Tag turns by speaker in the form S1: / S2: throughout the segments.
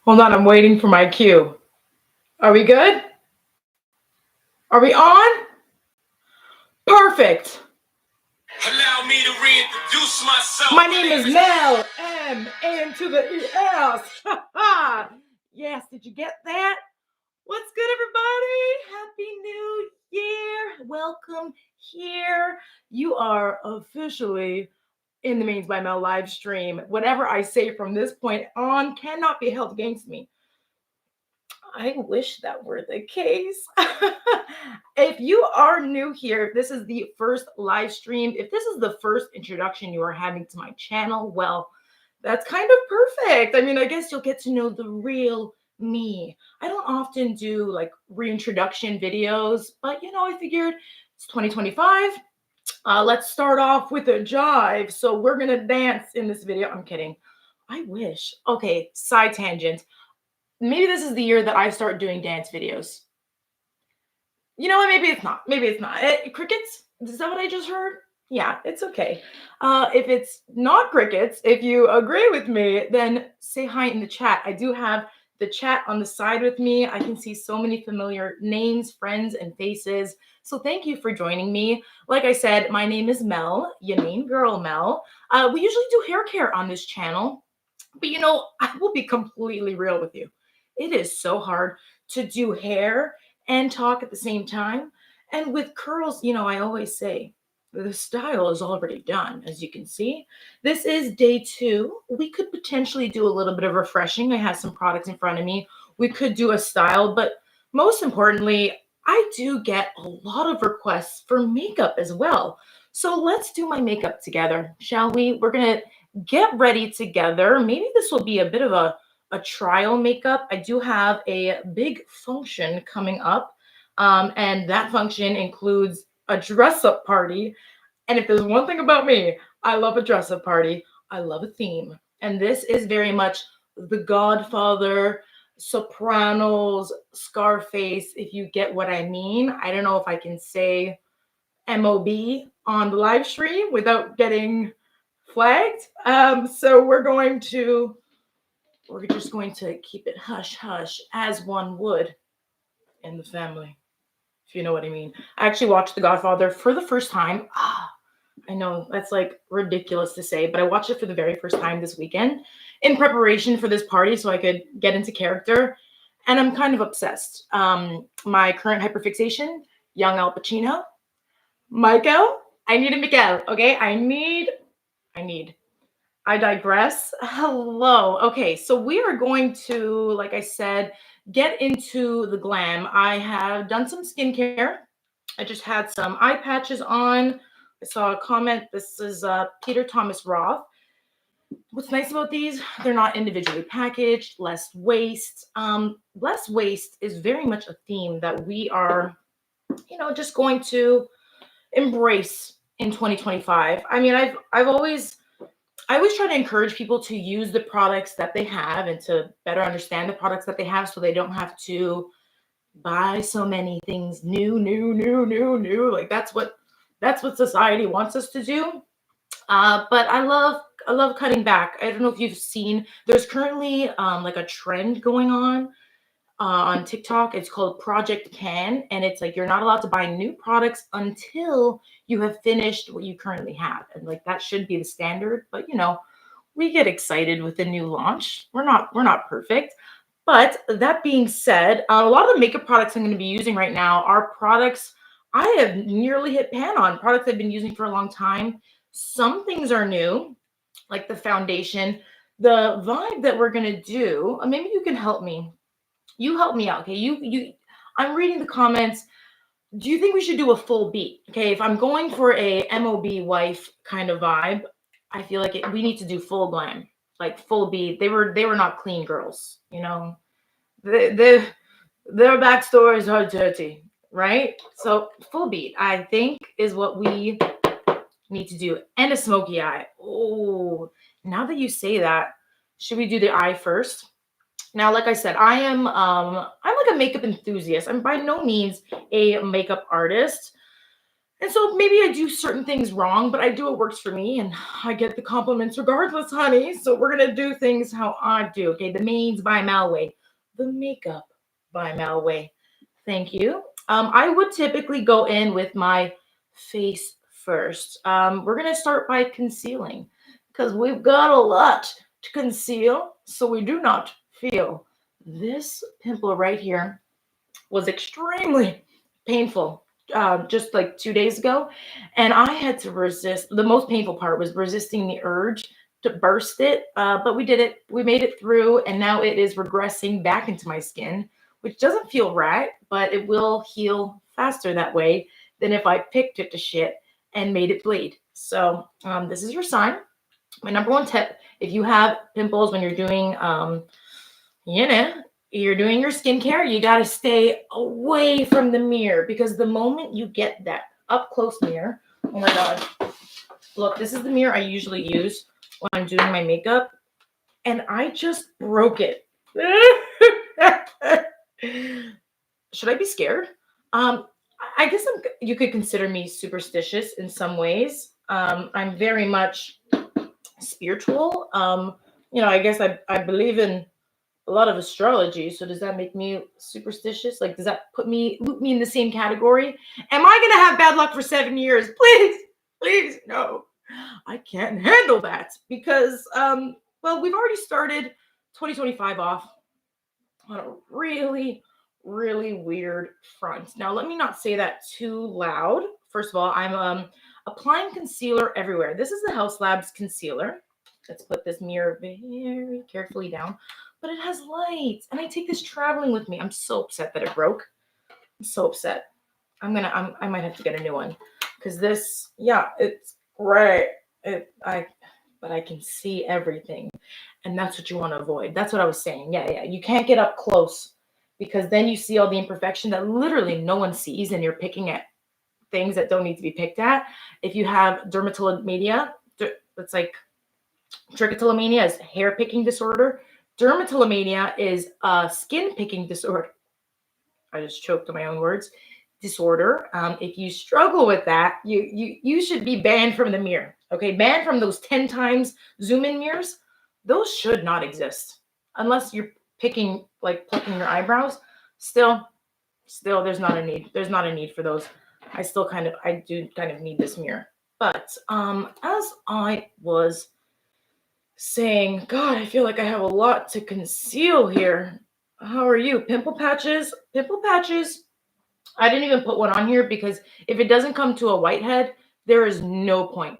S1: Hold on, I'm waiting for my cue. Are we good? Are we on? Perfect. Allow me to reintroduce myself. My name is Mell, M to the ES. Yes, did you get that? What's good, everybody? Happy New Year. Welcome here. You are officially in the Mains by Mell live stream. Whatever I say from this point on cannot be held against me. I wish that were the case. If you are new here, if this is the first live stream, if this is the first introduction you are having to my channel, well, that's kind of perfect. I mean, I guess you'll get to know the real me. I don't often do like reintroduction videos, but I figured it's 2025. Let's start off with a jive. So we're gonna dance in this video. I'm kidding. I wish. Okay, side tangent. Maybe this is the year that I start doing dance videos. You know what? Maybe it's not. Maybe it's not. Crickets? Is that what I just heard? Yeah, it's okay. If it's not crickets, if you agree with me, then say hi in the chat. I do have the chat on the side with me. I can see so many familiar names, friends, and faces. So thank you for joining me. Like I said, my name is Mell, your main girl, Mell. We usually do hair care on this channel, but I will be completely real with you. It is so hard to do hair and talk at the same time. And with curls, I always say the style is already done, as you can see. This is day 2. We could potentially do a little bit of refreshing. I have some products in front of me. We could do a style, but most importantly, I do get a lot of requests for makeup as well. So let's do my makeup together, shall we? We're going to get ready together. Maybe this will be a bit of a trial makeup. I do have a big function coming up, and that function includes a dress-up party. And if there's one thing about me, I love a dress-up party. I love a theme. And this is very much The Godfather, Sopranos, Scarface, if you get what I mean. I don't know if I can say MOB on the live stream without getting flagged. So we're just going to keep it hush hush, as one would in the family, if you know what I mean. I actually watched The Godfather for the first time. I know that's like ridiculous to say, but I watched it for the very first time this weekend in preparation for this party so I could get into character. And I'm kind of obsessed. My current hyperfixation, young Al Pacino. Michael, I need a Miguel, okay? I digress. Hello. Okay, so we are going to, like I said, get into the glam. I have done some skincare. I just had some eye patches on. I saw a comment. This is Peter Thomas Roth. What's nice about these, they're not individually packaged, less waste. Less waste is very much a theme that we are, just going to embrace in 2025. I mean, I always try to encourage people to use the products that they have and to better understand the products that they have so they don't have to buy so many things new. Like that's what society wants us to do. But I love cutting back. I don't know if you've seen, there's currently like a trend going on TikTok. It's called Project Can, and it's like you're not allowed to buy new products until you have finished what you currently have, and like that should be the standard. But we get excited with the new launch. We're not perfect, but that being said, a lot of the makeup products I'm going to be using right now are products I have nearly hit pan on, products I've been using for a long time. Some things are new, like the foundation. The vibe that we're going to do, maybe you can help me. You help me out, okay? I'm reading the comments. Do you think we should do a full beat? Okay, if I'm going for a MOB wife kind of vibe, I feel like we need to do full glam, like full beat. They were not clean girls, their backstories are dirty, right? So full beat, I think, is what we need to do, and a smoky eye. Oh, now that you say that, should we do the eye first? Now, like I said, I'm like a makeup enthusiast. I'm by no means a makeup artist. And so maybe I do certain things wrong, but I do what works for me and I get the compliments regardless, honey. So we're going to do things how I do. Okay. The mains by Mell way. The makeup by Mell way. Thank you. I would typically go in with my face first. We're going to start by concealing because we've got a lot to conceal so we do not feel. This pimple right here was extremely painful just like 2 days ago. And I had to resist. The most painful part was resisting the urge to burst it. But we did it. We made it through. And now it is regressing back into my skin, which doesn't feel right, but it will heal faster that way than if I picked it to shit and made it bleed. So this is your sign. My number one tip, if you have pimples when you're doing, you're doing your skincare, you got to stay away from the mirror because the moment you get that up close mirror, oh my God, look, this is the mirror I usually use when I'm doing my makeup, and I just broke it. Should I be scared? I guess you could consider me superstitious in some ways. I'm very much spiritual. I guess I believe in a lot of astrology. So does that make me superstitious? Like, does that loop me in the same category? Am I gonna have bad luck for 7 years? Please, no. I can't handle that because, well, we've already started 2025 off on a really, really weird front. Now, let me not say that too loud. First of all, I'm applying concealer everywhere. This is the Haus Labs concealer. Let's put this mirror very carefully down. But it has lights, and I take this traveling with me. I'm so upset that it broke. I'm so upset. I might have to get a new one because this, yeah, it's great. But I can see everything, and that's what you want to avoid. That's what I was saying. Yeah. You can't get up close because then you see all the imperfection that literally no one sees, and you're picking at things that don't need to be picked at. If you have dermatillomania, it's like trichotillomania is hair picking disorder. Dermatillomania is a skin picking disorder. I just choked on my own words. Disorder. If you struggle with that, you should be banned from the mirror. Okay, banned from those 10 times zoom in mirrors. Those should not exist unless you're plucking your eyebrows. Still, there's not a need. There's not a need for those. I do kind of need this mirror. But as I was saying, God, I feel like I have a lot to conceal here. How are you? Pimple patches. I didn't even put one on here because if it doesn't come to a whitehead, there is no point.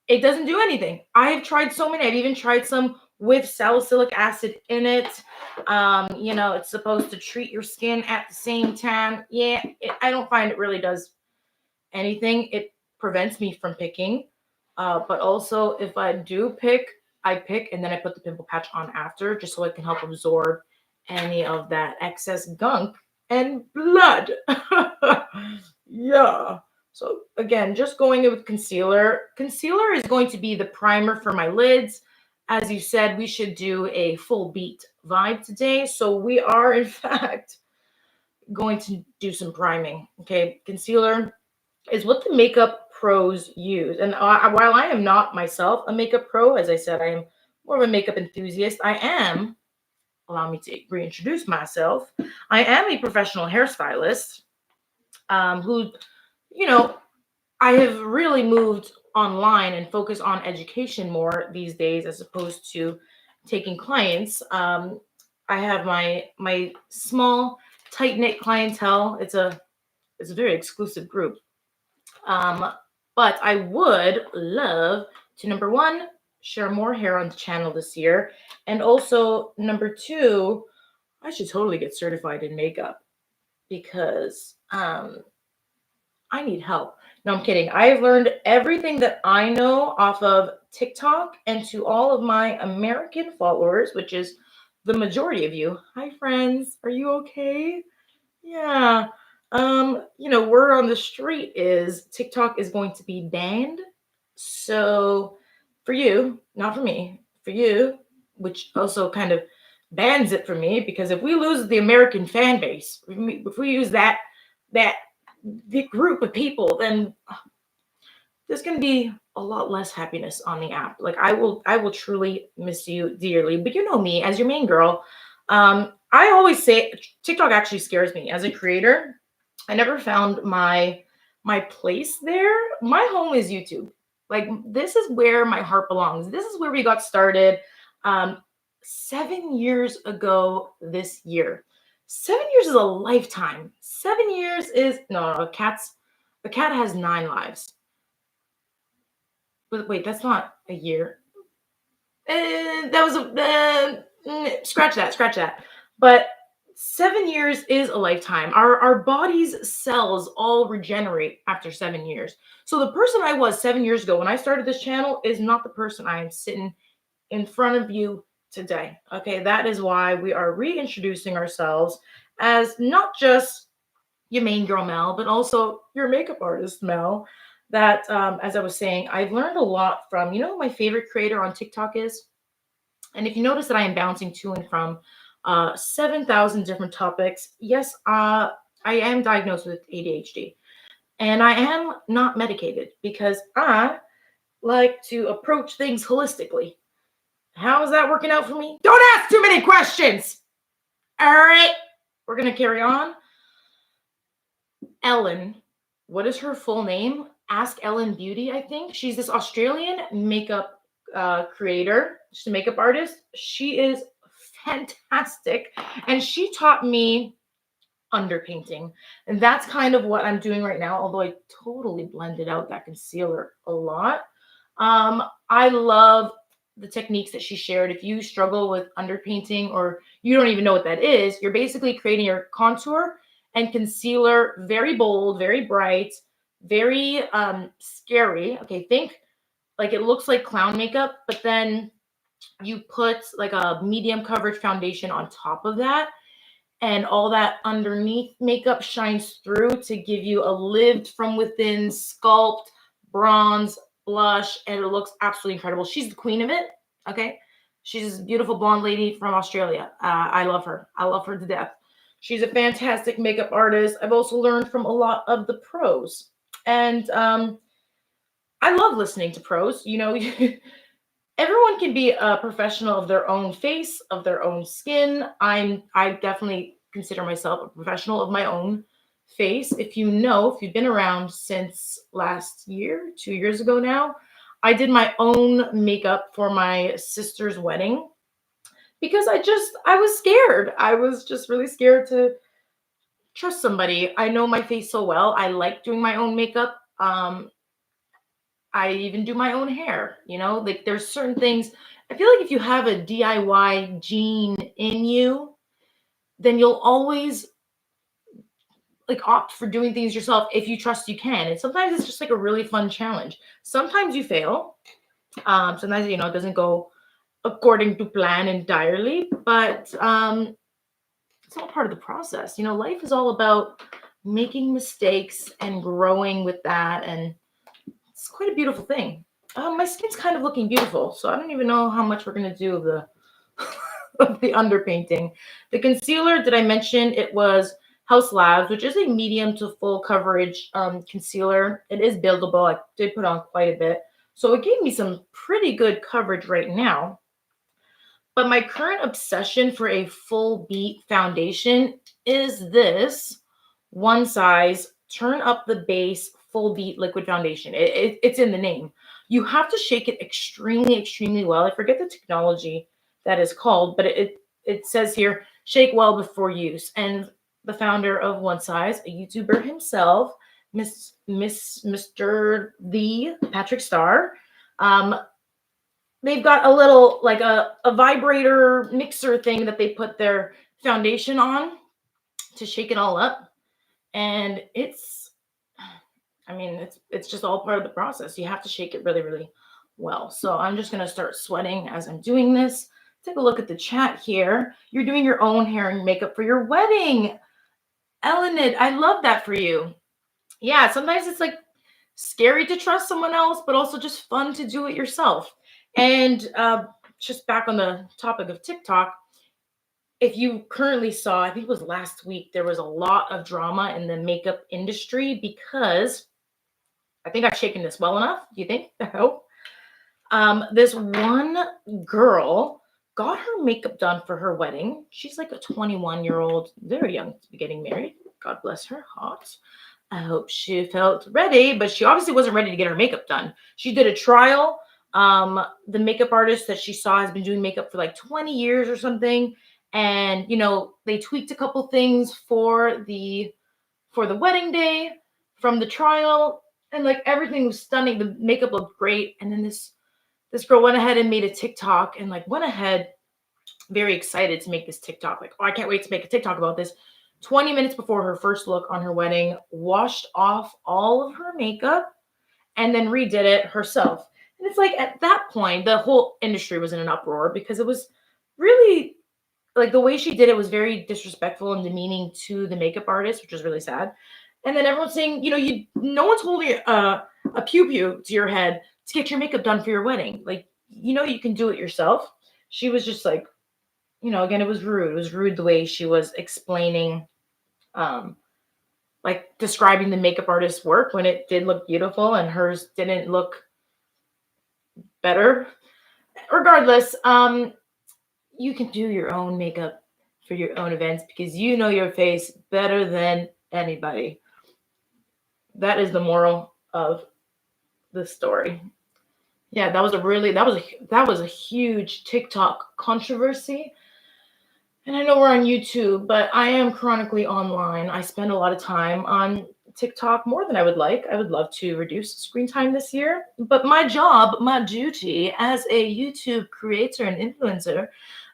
S1: It doesn't do anything. I have tried so many. I've even tried some with salicylic acid in it. It's supposed to treat your skin at the same time. Yeah, I don't find it really does anything. It prevents me from picking. But also, if I do pick, I pick and then I put the pimple patch on after just so it can help absorb any of that excess gunk and blood. Yeah. So again, just going in with concealer. Concealer is going to be the primer for my lids. As you said, we should do a full beat vibe today. So we are, in fact, going to do some priming. Okay. Concealer is what the makeup pros use. And while I am not myself a makeup pro, as I said, I am more of a makeup enthusiast. Allow me to reintroduce myself. I am a professional hairstylist who, I have really moved online and focus on education more these days as opposed to taking clients. I have my small, tight-knit clientele. It's a very exclusive group. But I would love to, number one, share more hair on the channel this year. And also, number two, I should totally get certified in makeup because I need help. No, I'm kidding. I've learned everything that I know off of TikTok, and to all of my American followers, which is the majority of you. Hi, friends. Are you okay? Yeah. Word on the street is TikTok is going to be banned. So for you, not for me, for you, which also kind of bans it for me, because if we lose the American fan base, if we use that big group of people, then there's going to be a lot less happiness on the app. Like I will truly miss you dearly. But you know me as your main girl. I always say TikTok actually scares me as a creator. I never found my place there. My home is YouTube. Like this is where my heart belongs. This is where we got started 7 years ago this year. 7 years is a lifetime. 7 years is no, a cat has 9 lives. But wait, that's not a year. That was scratch that. But 7 years is a lifetime. Our body's cells all regenerate after 7 years. So the person I was 7 years ago when I started this channel is not the person I am sitting in front of you today. Okay, that is why we are reintroducing ourselves as not just your main girl Mell, but also your makeup artist Mell. That, as I was saying, I've learned a lot from, who my favorite creator on TikTok is? And if you notice that I am bouncing to and from 7,000 different topics, yes, I am diagnosed with ADHD. And I am not medicated because I like to approach things holistically. How is that working out for me? Don't ask too many questions. All right, we're going to carry on. Ellen, what is her full name? Ask Ellen Beauty, I think. She's this Australian makeup creator. She's a makeup artist. She is fantastic. And she taught me underpainting. And that's kind of what I'm doing right now, although I totally blended out that concealer a lot. I love the techniques that she shared. If you struggle with underpainting or you don't even know what that is, you're basically creating your contour and concealer very bold, very bright, very scary. Okay, think like it looks like clown makeup, but then you put like a medium coverage foundation on top of that, and all that underneath makeup shines through to give you a lived from within sculpt, bronze, blush, and it looks absolutely incredible. She's the queen of it, okay? She's a beautiful blonde lady from Australia. I love her. I love her to death. She's a fantastic makeup artist. I've also learned from a lot of the pros. And I love listening to pros. Everyone can be a professional of their own face, of their own skin. I definitely consider myself a professional of my own face. If you've been around since last year, 2 years ago now, I did my own makeup for my sister's wedding because I was scared. I was just really scared to trust somebody. I know my face so well. I like doing my own makeup. I even do my own hair, like there's certain things. I feel like if you have a DIY gene in you, then you'll always like opt for doing things yourself if you trust you can. And sometimes it's just like a really fun challenge. Sometimes you fail. Sometimes, it doesn't go according to plan entirely, but it's all part of the process. Life is all about making mistakes and growing with that. And it's quite a beautiful thing. My skin's kind of looking beautiful, so I don't even know how much we're going to do of the of the underpainting. The concealer, did I mention it was HAUS Labs, which is a medium to full coverage concealer. It is buildable. I did put on quite a bit. So it gave me some pretty good coverage right now. But my current obsession for a full beat foundation is this one size, turn up the base, full beat liquid foundation. It's in the name. You have to shake it extremely, extremely well. I forget the technology that is called, but it says here, shake well before use. And the founder of One Size, a YouTuber himself, Mr. The Patrick Starr, they've got a little like a vibrator mixer thing that they put their foundation on to shake it all up. And it's just all part of the process. You have to shake it really, really well. So I'm just going to start sweating as I'm doing this. Take a look at the chat here. You're doing your own hair and makeup for your wedding. Elenid, I love that for you. Yeah, sometimes it's like scary to trust someone else, but also just fun to do it yourself. And just back on the topic of TikTok, if you currently saw, I think it was last week, there was a lot of drama in the makeup industry because I think I've shaken this well enough. Do you think? I hope. This one girl got her makeup done for her wedding. She's like a 21-year-old, very young to be getting married. God bless her. Hot. I hope she felt ready, but she obviously wasn't ready to get her makeup done. She did a trial. The makeup artist that she saw has been doing makeup for like 20 years or something. And, you know, they tweaked a couple things for the wedding day from the trial. And like everything was stunning. The makeup looked great. And then this girl went ahead and made a TikTok and like went ahead very excited to make this TikTok. Like, oh, I can't wait to make a TikTok about this. 20 minutes before her first look on her wedding, washed off all of her makeup and then redid it herself. And it's like at that point, the whole industry was in an uproar because it was really like the way she did it was very disrespectful and demeaning to the makeup artist, which was really sad. And then everyone's saying, you know, no one's holding a pew-pew to your head to get your makeup done for your wedding. Like, you know, you can do it yourself. She was just like, you know, again, it was rude. It was rude the way she was explaining, like describing the makeup artist's work when it did look beautiful and hers didn't look better. Regardless, you can do your own makeup for your own events because you know your face better than anybody. That is the moral of the story. Yeah, that was a huge TikTok controversy. And I know we're on YouTube, but I am chronically online. I spend a lot of time on TikTok, more than I would like. I would love to reduce screen time this year. But my job, my duty as a YouTube creator and influencer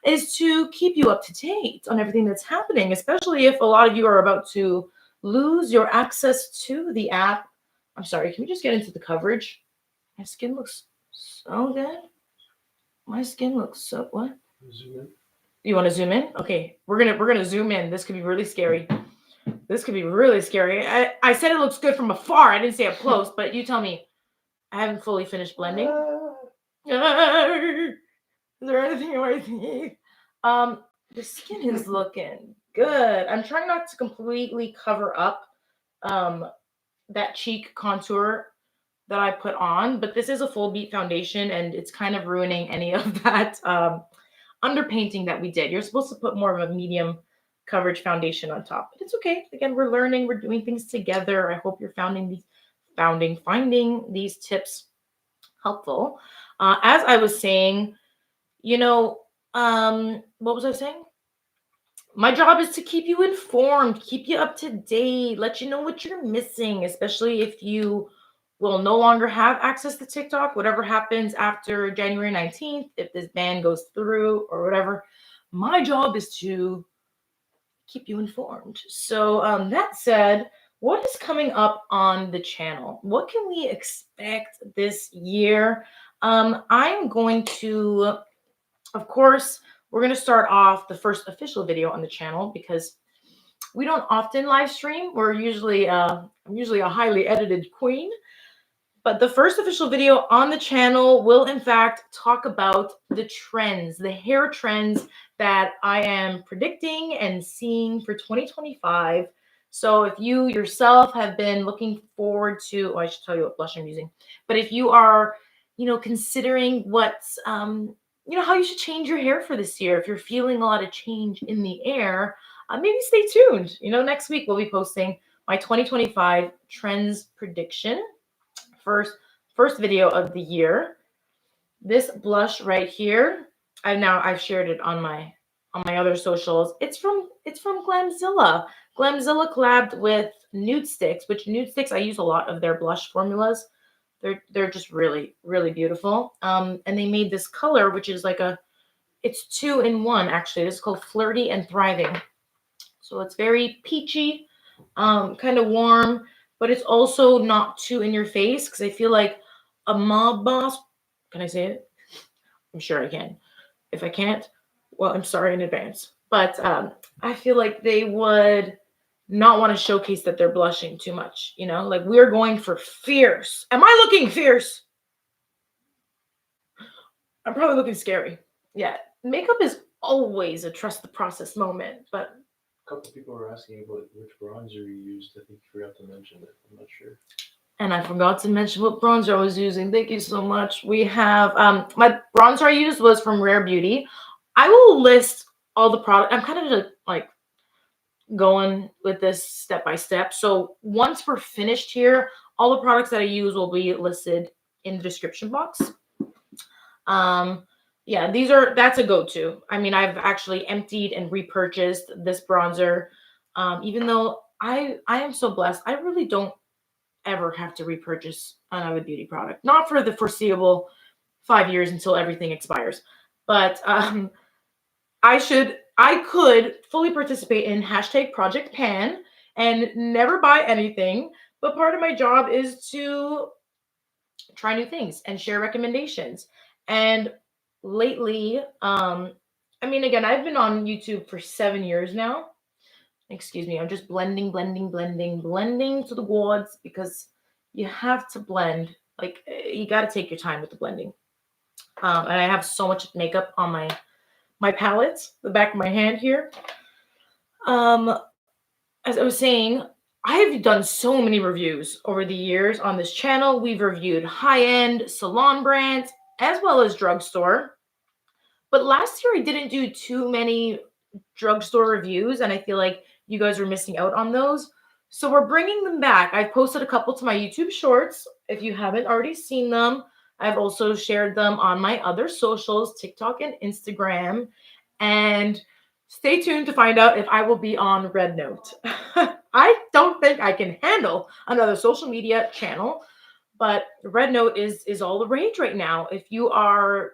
S1: is to keep you up to date on everything that's happening, especially if a lot of you are about to lose your access to the app. I'm sorry, can we just get into the coverage? My skin looks so good. My skin looks so, what?
S2: Zoom in.
S1: You want to zoom in? Okay, we're gonna zoom in. This could be really scary. This could be really scary. I said it looks good from afar. I didn't say up close, but you tell me. I haven't fully finished blending. Is there anything you want to see? The skin is looking good. I'm trying not to completely cover up that cheek contour that I put on, but this is a full beat foundation and it's kind of ruining any of that underpainting that we did. You're supposed to put more of a medium coverage foundation on top, but it's okay. Again, we're learning, we're doing things together. I hope you're finding these tips helpful. As I was saying, you know, what was I saying? My job is to keep you informed, keep you up to date, let you know what you're missing, especially if you will no longer have access to TikTok, whatever happens after January 19th, if this ban goes through or whatever. My job is to keep you informed. So that said, what is coming up on the channel? What can we expect this year? I'm going to, of course, we're going to start off the first official video on the channel because we don't often live stream. I'm usually a highly edited queen. But the first official video on the channel will, in fact, talk about the trends, the hair trends that I am predicting and seeing for 2025. So if you yourself have been looking forward to, I should tell you what blush I'm using. But if you are, you know, considering what's, you know, how you should change your hair for this year, if you're feeling a lot of change in the air, maybe stay tuned. You know, next week we'll be posting my 2025 trends prediction. First video of the year. This blush right here, I've shared it on my other socials. It's from Glamzilla. Glamzilla collabed with NUDESTIX, which NUDESTIX, I use a lot of their blush formulas. They're just really, really beautiful. And they made this color, which is like it's 2-in-1 actually. This is called Flirty and Thriving. So it's very peachy, kind of warm, but it's also not too in your face because I feel like a mob boss, can I say it? I'm sure I can. If I can't, well, I'm sorry in advance. But I feel like they would not want to showcase that they're blushing too much. You know, like we're going for fierce. Am I looking fierce? I'm probably looking scary. Yeah, makeup is always a trust the process moment, but
S2: a couple people were asking about which bronzer you used. I think you forgot to mention it. I'm not sure.
S1: And I forgot to mention what bronzer I was using. Thank you so much. We have my bronzer I used was from Rare Beauty. I will list all the product. I'm kind of just like going with this step by step. So once we're finished here, all the products that I use will be listed in the description box. Yeah, that's a go-to. I mean, I've actually emptied and repurchased this bronzer. Even though I am so blessed, I really don't ever have to repurchase another beauty product. Not for the foreseeable 5 years until everything expires. But I could fully participate in hashtag Project Pan and never buy anything. But part of my job is to try new things and share recommendations. And lately, I mean, again, I've been on YouTube for 7 years now. Excuse me, I'm just blending to the gourds because you have to blend. Like, you got to take your time with the blending. And I have so much makeup on my palette, the back of my hand here. As I was saying, I have done so many reviews over the years on this channel. We've reviewed high-end salon brands as well as drugstore. But last year I didn't do too many drugstore reviews, and I feel like you guys were missing out on those. So we're bringing them back. I've posted a couple to my YouTube shorts. If you haven't already seen them, I've also shared them on my other socials, TikTok and Instagram. And stay tuned to find out if I will be on Red Note. I don't think I can handle another social media channel, but Red Note is all the rage right now. If you are,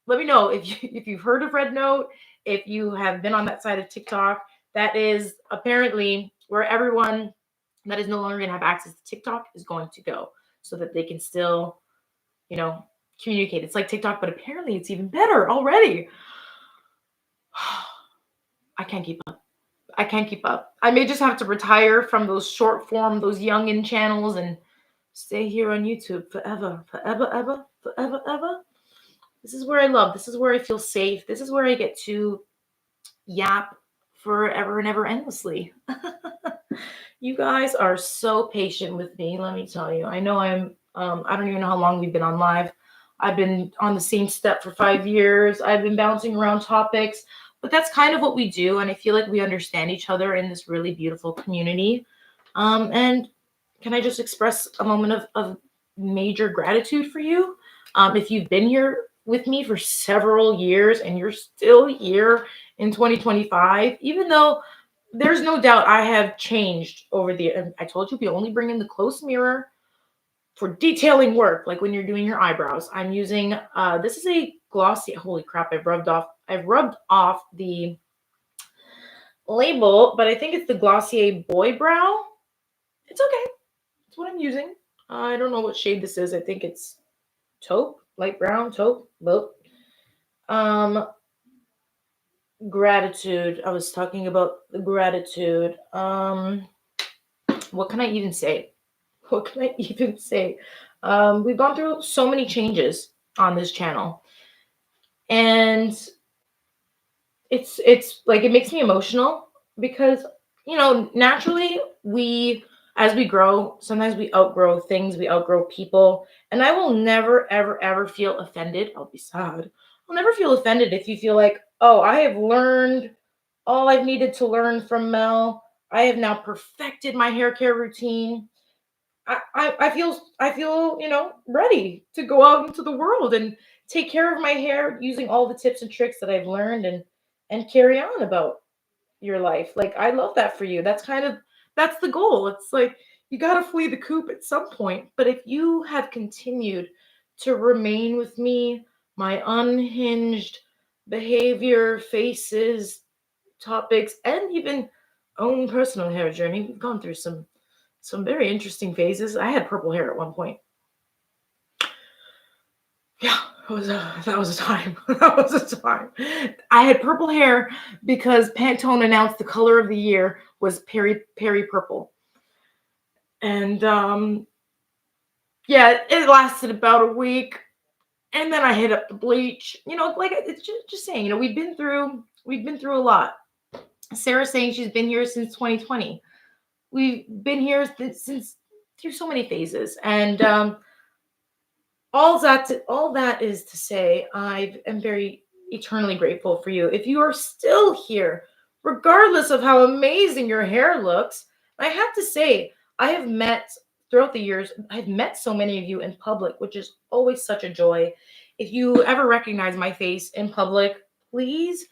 S1: let me know if you've heard of Red Note, if you have been on that side of TikTok. That is apparently where everyone that is no longer going to have access to TikTok is going to go, so that they can still, communicate. It's like TikTok, but apparently it's even better already. I can't keep up. I may just have to retire from those short form, those youngin channels, and stay here on YouTube forever. This is where I love. This is where I feel safe. This is where I get to yap forever and ever endlessly. You guys are so patient with me, let me tell you. I know I don't even know how long we've been on live. I've been on the same step for 5 years. I've been bouncing around topics, but that's kind of what we do. And I feel like we understand each other in this really beautiful community. And can I just express a moment of major gratitude for you? If you've been here with me for several years and you're still here in 2025, even though there's no doubt I have changed over the, I told you we only bring in the close mirror for detailing work, like when you're doing your eyebrows. I'm using, this is a Glossier, holy crap, I've rubbed off the label, but I think it's the Glossier Boy Brow. It's okay. It's what I'm using. I don't know what shade this is. I think it's taupe, light brown, taupe, both. Gratitude. I was talking about the gratitude. What can I even say? We've gone through so many changes on this channel, and it's like, it makes me emotional because, naturally as we grow, sometimes we outgrow things, we outgrow people, and I will never, ever, ever feel offended. I'll be sad. I'll never feel offended if you feel like, oh, I have learned all I've needed to learn from Mell. I have now perfected my hair care routine. I feel, ready to go out into the world and take care of my hair using all the tips and tricks that I've learned and carry on about your life. Like, I love that for you. That's the goal. It's like, you got to flee the coop at some point. But if you have continued to remain with me, my unhinged behavior, faces, topics, and even own personal hair journey, we've gone through some very interesting phases. I had purple hair at one point. Yeah, that was a time. That was a time. I had purple hair because Pantone announced the color of the year was Peri Purple. And yeah, it lasted about a week. And then I hit up the bleach. Like, it's just saying, we've been through a lot. Sarah's saying she's been here since 2020. We've been here since through so many phases. And all that is to say, I am very eternally grateful for you. If you are still here, regardless of how amazing your hair looks, I have to say, I have met throughout the years, I've met so many of you in public, which is always such a joy. If you ever recognize my face in public, please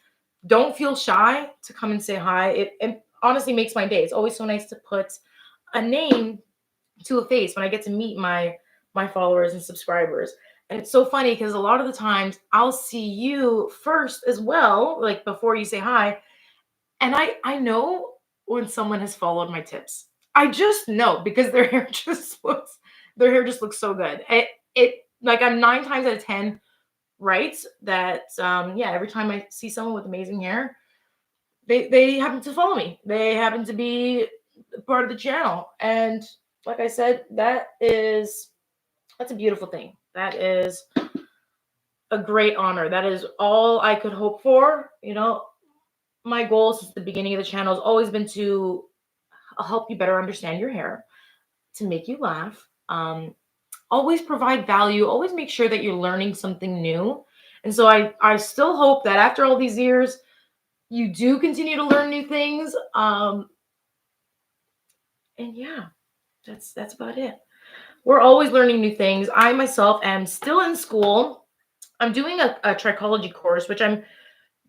S1: don't feel shy to come and say hi. It honestly makes my day. It's always so nice to put a name to a face when I get to meet my followers and subscribers. And it's so funny because a lot of the times I'll see you first as well, like before you say hi. And I know when someone has followed my tips. I just know because their hair just looks so good. It like I'm 9 times out of 10 right that yeah, every time I see someone with amazing hair, they happen to follow me. They happen to be part of the channel. And like I said, that's a beautiful thing. That is a great honor. That is all I could hope for. You know, my goal since the beginning of the channel has always been to help you better understand your hair, to make you laugh, always provide value, always make sure that you're learning something new. And so I still hope that after all these years, you do continue to learn new things. And yeah, that's about it. We're always learning new things. I myself am still in school. I'm doing a trichology course, which I'm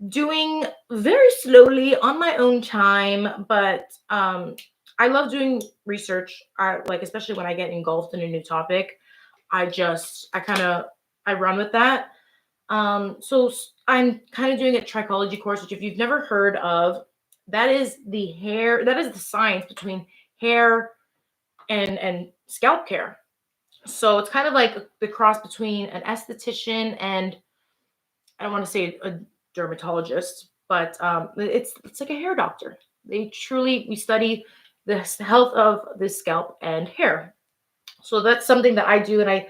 S1: doing very slowly on my own time, but I love doing research. I like, especially when I get engulfed in a new topic, I run with that. I'm kind of doing a trichology course, which if you've never heard of, that is the science between hair and scalp care. So it's kind of like the cross between an esthetician and I don't want to say a dermatologist, but it's like a hair doctor. We study the health of the scalp and hair. So that's something that I do, and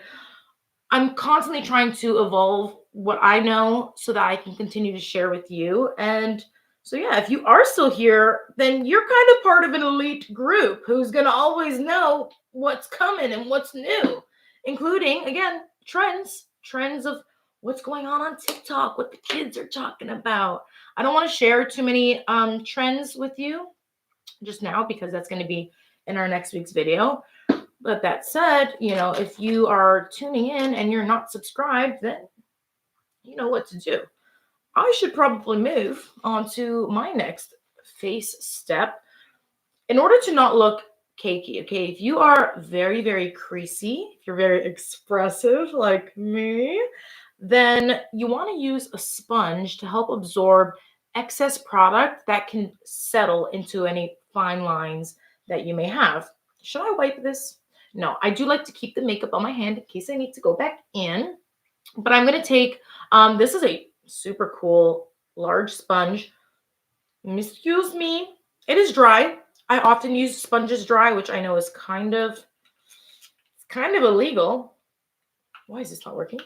S1: I'm constantly trying to evolve what I know so that I can continue to share with you. And so yeah, if you are still here, then you're kind of part of an elite group who's gonna always know what's coming and what's new, including again trends of what's going on TikTok, what the kids are talking about. I don't want to share too many trends with you just now because that's going to be in our next week's video. But that said, you know, if you are tuning in and you're not subscribed, then you know what to do. I should probably move on to my next face step in order to not look cakey. Okay, if you are very, very creasy, if you're very expressive like me, then you want to use a sponge to help absorb excess product that can settle into any fine lines that you may have. Should I wipe this? No, I do like to keep the makeup on my hand in case I need to go back in. But I'm going to take, this is a super cool large sponge. Excuse me. It is dry. I often use sponges dry, which I know is kind of illegal. Why is this not working?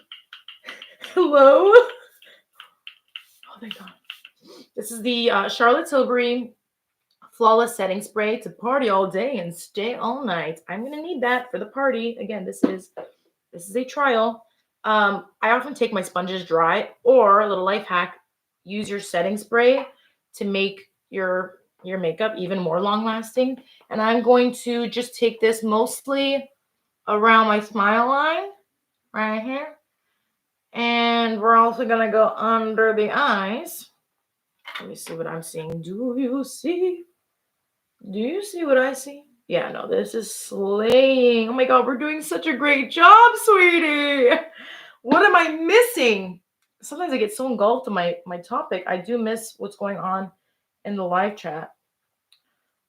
S1: Hello? Oh, thank God. This is the Charlotte Tilbury Flawless Setting Spray to party all day and stay all night. I'm going to need that for the party. Again, this is a trial. I often take my sponges dry, or a little life hack, use your setting spray to make your makeup even more long lasting. And I'm going to just take this mostly around my smile line right here. And we're also going to go under the eyes. Let me see what I'm seeing. Do you see? Do you see what I see? Yeah, no, this is slaying. Oh my God, we're doing such a great job, sweetie. What am I missing? Sometimes I get so engulfed in my topic. I do miss what's going on in the live chat.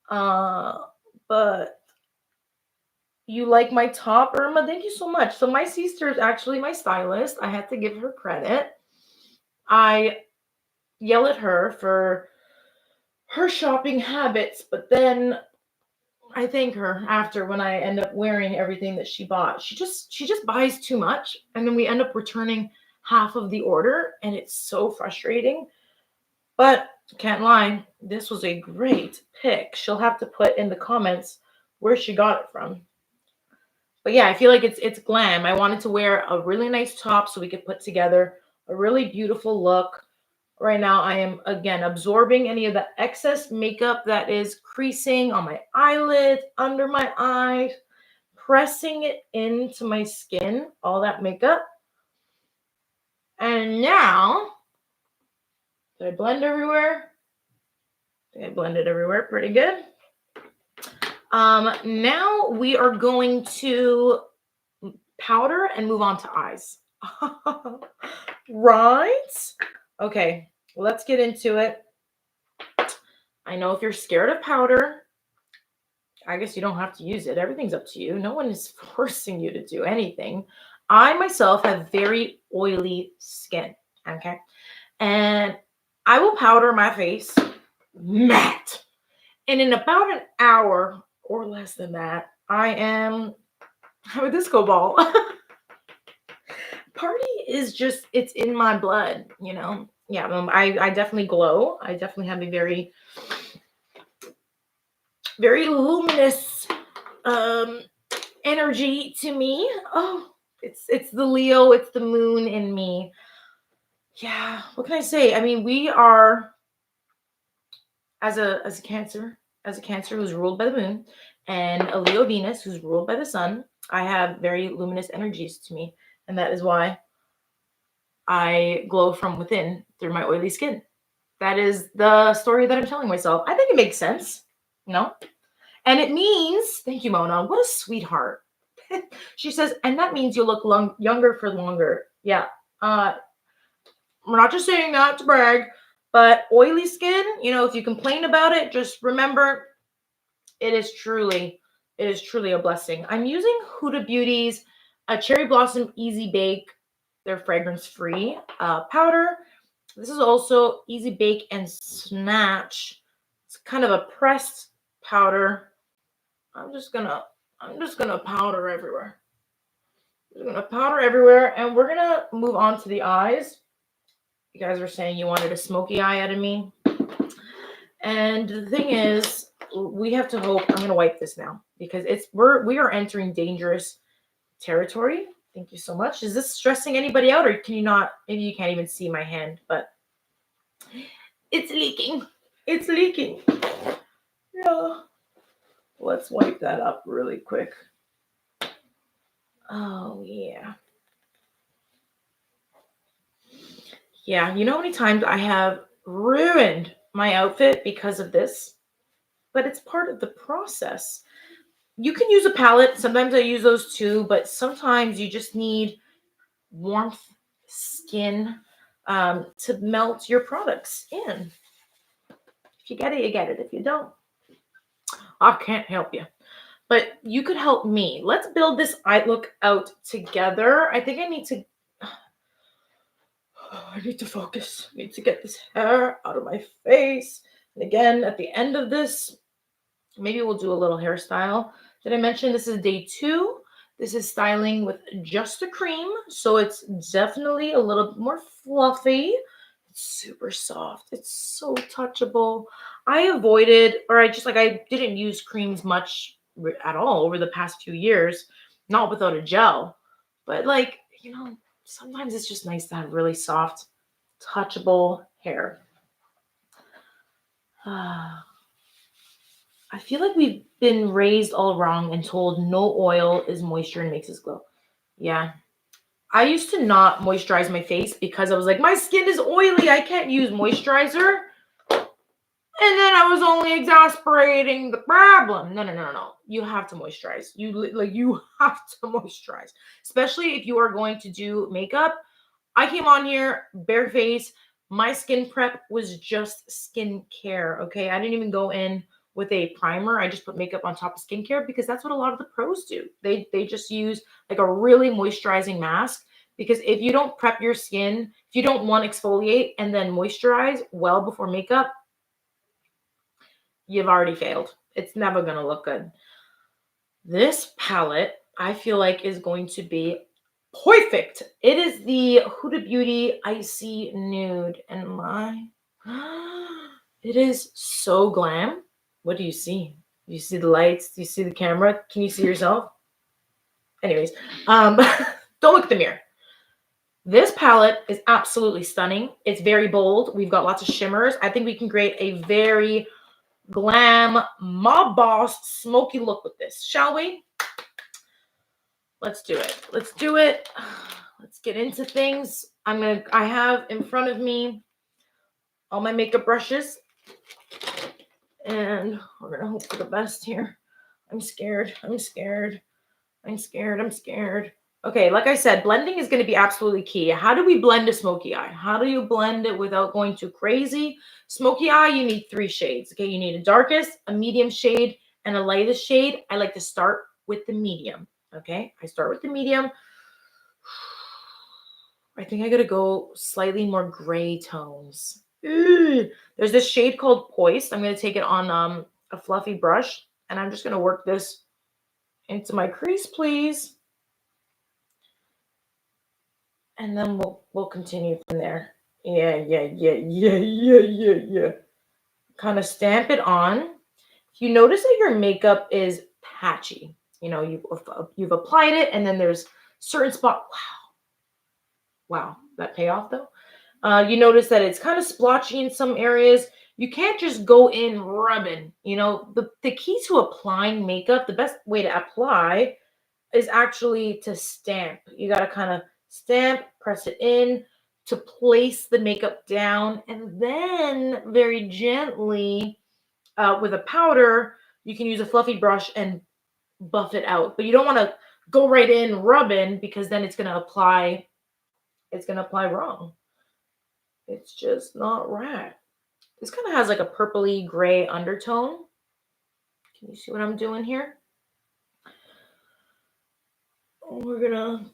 S1: But you like my top, Irma? Thank you so much. So my sister is actually my stylist. I had to give her credit. I yell at her for her shopping habits, but then I thank her after when I end up wearing everything that she bought. She just buys too much, and then we end up returning half of the order, and it's so frustrating. But can't lie, this was a great pick. She'll have to put in the comments where she got it from. But yeah, I feel like it's glam. I wanted to wear a really nice top so we could put together a really beautiful look. Right now, I am, again, absorbing any of the excess makeup that is creasing on my eyelids, under my eyes, pressing it into my skin, all that makeup. And now, did I blend everywhere? I think I blended everywhere pretty good. Now we are going to powder and move on to eyes. Right? Okay, let's get into it. I know if you're scared of powder, I guess you don't have to use it. Everything's up to you. No one is forcing you to do anything. I myself have very oily skin, okay? And I will powder my face matte. And in about an hour or less than that, I am a disco ball. Party is just, it's in my blood, you know? Yeah, I definitely glow. I definitely have a very, very luminous energy to me. Oh, it's the Leo, it's the moon in me. Yeah, what can I say? I mean, we are, as a Cancer who's ruled by the moon, and a Leo Venus who's ruled by the sun, I have very luminous energies to me, and that is why I glow from within through my oily skin. That is the story that I'm telling myself. I think it makes sense, you know? And it means, thank you, Mona. What a sweetheart. She says, and that means you'll look younger for longer. Yeah. We're not just saying that to brag, but oily skin, you know, if you complain about it, just remember it is truly a blessing. I'm using Huda Beauty's Cherry Blossom Easy Bake. They're fragrance-free powder. This is also Easy Bake and Snatch. It's kind of a pressed powder. I'm just gonna powder everywhere. I'm gonna powder everywhere, and we're gonna move on to the eyes. You guys were saying you wanted a smoky eye out of me. And the thing is, we have to hope. I'm gonna wipe this now because we are entering dangerous territory. Thank you so much. Is this stressing anybody out, or can you not? Maybe you can't even see my hand, but it's leaking. It's leaking. Yeah. Let's wipe that up really quick. Oh, yeah. Yeah, you know how many times I have ruined my outfit because of this? But it's part of the process. You can use a palette. Sometimes I use those too, but sometimes you just need warmth, skin to melt your products in. If you get it, you get it. If you don't, I can't help you. But you could help me. Let's build this eye look out together. I think I need to focus. I need to get this hair out of my face. And again, at the end of this, maybe we'll do a little hairstyle. Did I mention this is day 2? This is styling with just a cream. So it's definitely a little bit more fluffy. It's super soft. It's so touchable. I avoided, or I didn't use creams much at all over the past few years. Not without a gel. But like, you know, sometimes it's just nice to have really soft, touchable hair. I feel like we've been raised all wrong and told no oil is moisture and makes us glow. Yeah. I used to not moisturize my face because I was like, my skin is oily. I can't use moisturizer. And then I was only exasperating the problem. No. You have to moisturize. You have to moisturize, especially if you are going to do makeup. I came on here bare face. My skin prep was just skincare. Okay, I didn't even go in with a primer. I just put makeup on top of skincare because that's what a lot of the pros do. They just use like a really moisturizing mask. Because if you don't prep your skin, if you don't want to exfoliate and then moisturize well before makeup, you've already failed. It's never going to look good. This palette, I feel like, is going to be perfect. It is the Huda Beauty Icy Nude. And it is so glam. What do you see? Do you see the lights? Do you see the camera? Can you see yourself? Anyways, don't look at the mirror. This palette is absolutely stunning. It's very bold. We've got lots of shimmers. I think we can create a very glam, mob boss, smoky look with this, shall we? Let's do it. Let's do it. Let's get into things. I have in front of me all my makeup brushes, and we're gonna hope for the best here. I'm scared. I'm scared. I'm scared. I'm scared. Okay, like I said, blending is going to be absolutely key. How do we blend a smoky eye? How do you blend it without going too crazy? Smoky eye, you need 3 shades. Okay, you need a darkest, a medium shade, and a lightest shade. I like to start with the medium. Okay, I start with the medium. I think I got to go slightly more gray tones. There's this shade called Poised. I'm going to take it on a fluffy brush, and I'm just going to work this into my crease, please. And then we'll continue from there. Yeah. Kind of stamp it on. If you notice that your makeup is patchy, you know, you've applied it, and then there's certain spot. Wow, that payoff though. You notice that it's kind of splotchy in some areas. You can't just go in rubbing. You know, the key to applying makeup, the best way to apply is actually to stamp. You got to kind of stamp, press it in to place the makeup down, and then very gently with a powder, you can use a fluffy brush and buff it out. But you don't want to go right in rubbing, because then it's going to apply wrong. It's just not right. This kind of has like a purpley gray undertone. Can you see what I'm doing here? We're gonna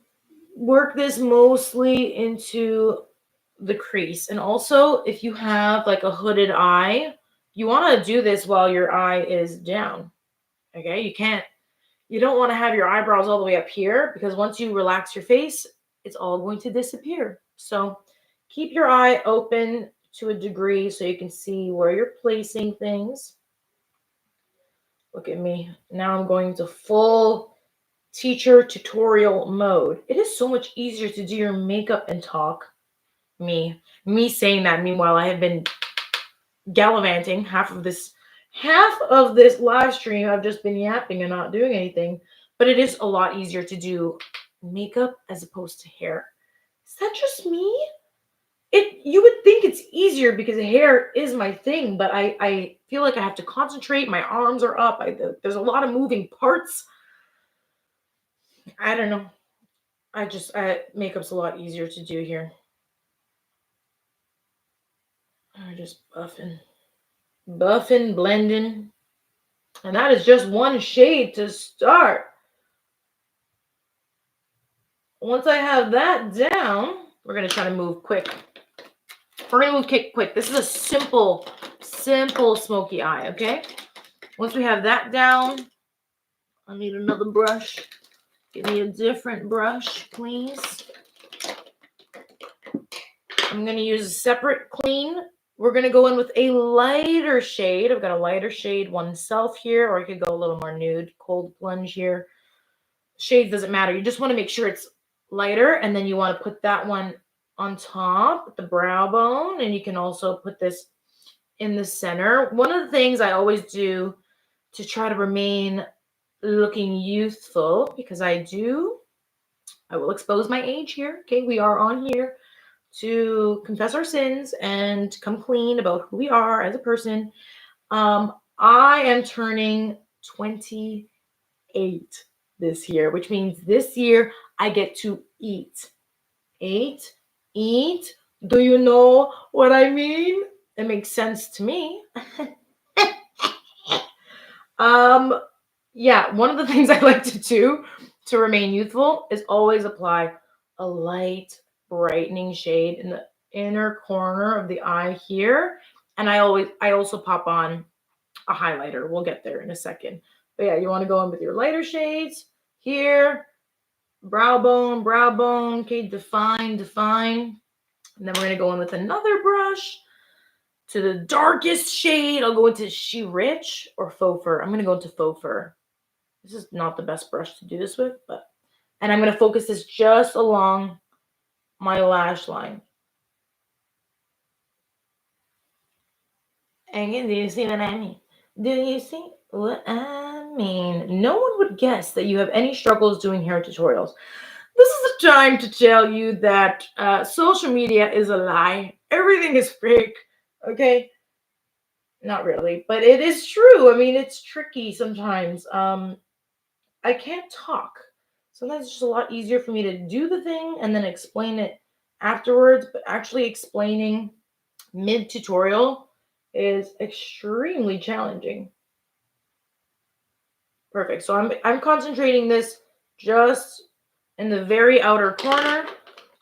S1: work this mostly into the crease. And also, if you have like a hooded eye, you want to do this while your eye is down. Okay, you don't want to have your eyebrows all the way up here, because once you relax your face, it's all going to disappear. So keep your eye open to a degree so you can see where you're placing things. Look at me. Now I'm going to full teacher tutorial mode. It is so much easier to do your makeup and talk. Me saying that, meanwhile I have been gallivanting half of this live stream. I've just been yapping and not doing anything. But it is a lot easier to do makeup as opposed to hair. Is that just me? You would think it's easier because hair is my thing, but I feel like I have to concentrate. My arms are up. There's a lot of moving parts. I don't know. Makeup's a lot easier to do here. I'm just buffing, blending. And that is just one shade to start. Once I have that down, we're going to try to move quick. We're going to move quick. This is a simple smoky eye, okay? Once we have that down, I need another brush. Give me a different brush, please. I'm going to use a separate clean. We're going to go in with a lighter shade. I've got a lighter shade oneself here, or I could go a little more nude, cold plunge here. Shade doesn't matter. You just want to make sure it's lighter, and then you want to put that one on top with the brow bone, and you can also put this in the center. One of the things I always do to try to remain looking youthful, because I will expose my age here. Okay, we are on here to confess our sins and come clean about who we are as a person. I am turning 28 this year, which means this year I get to eat. Eat. Do you know what I mean? It makes sense to me. Yeah, one of the things I like to do to remain youthful is always apply a light brightening shade in the inner corner of the eye here. And I also pop on a highlighter. We'll get there in a second. But yeah, you want to go in with your lighter shades here. Brow bone. Okay, define. And then we're going to go in with another brush to the darkest shade. I'll go into She Rich or Faux Fur. I'm going to go into Faux Fur. This is not the best brush to do this with, but And I'm going to focus this just along my lash line. Again, do you see what I mean? Do you see what I mean? No one would guess that you have any struggles doing hair tutorials. This is the time to tell you that social media is a lie. Everything is fake, okay? Not really, but it is true. I mean, it's tricky sometimes. I can't talk. Sometimes it's just a lot easier for me to do the thing and then explain it afterwards, but actually explaining mid-tutorial is extremely challenging. Perfect. So I'm concentrating this just in the very outer corner.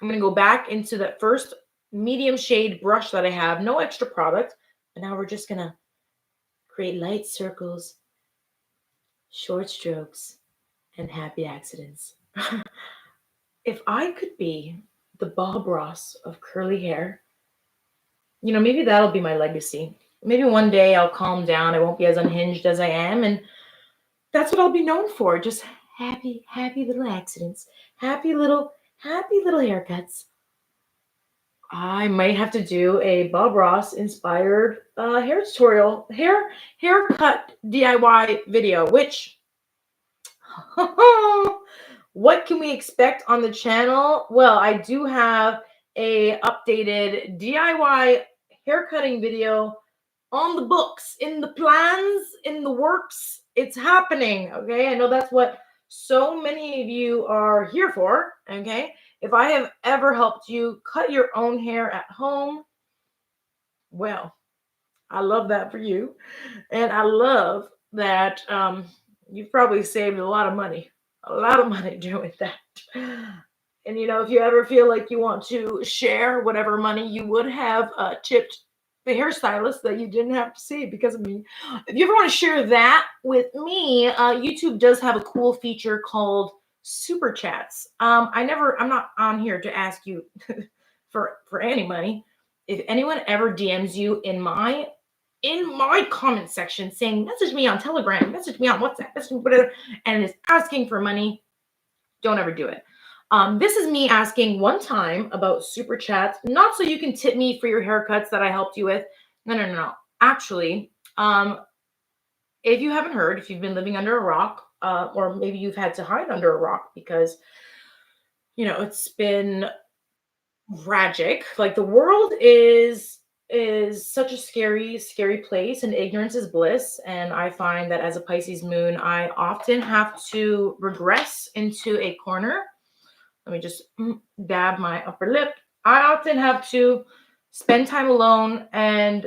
S1: I'm going to go back into that first medium shade brush that I have. No extra product. But now we're just going to create light circles, short strokes, and happy accidents. If I could be the Bob Ross of curly hair, you know, maybe that'll be my legacy. Maybe one day I'll calm down. I won't be as unhinged as I am. And that's what I'll be known for. Just happy little accidents. Happy little haircuts. I might have to do a Bob Ross inspired hair tutorial, haircut DIY video, which what can we expect on the channel? Well, I do have a updated DIY haircutting video on the books, in the plans, in the works. It's happening, okay? I know that's what so many of you are here for, okay? If I have ever helped you cut your own hair at home, well, I love that for you. And I love that you've probably saved a lot of money doing that. And, you know, if you ever feel like you want to share whatever money you would have tipped the hairstylist that you didn't have to save because of me, if you ever want to share that with me, YouTube does have a cool feature called Super Chats. I'm not on here to ask you for any money. If anyone ever DMs you in my comment section saying, message me on Telegram, message me on WhatsApp, message me whatever, and is asking for money, don't ever do it. This is me asking one time about super chats, not so you can tip me for your haircuts that I helped you with. No. Actually, if you haven't heard, if you've been living under a rock, or maybe you've had to hide under a rock because, you know, it's been tragic. Like the world is such a scary place, and ignorance is bliss. And I find that as a Pisces moon, I often have to regress into a corner. Let me just dab my upper lip. I often have to spend time alone and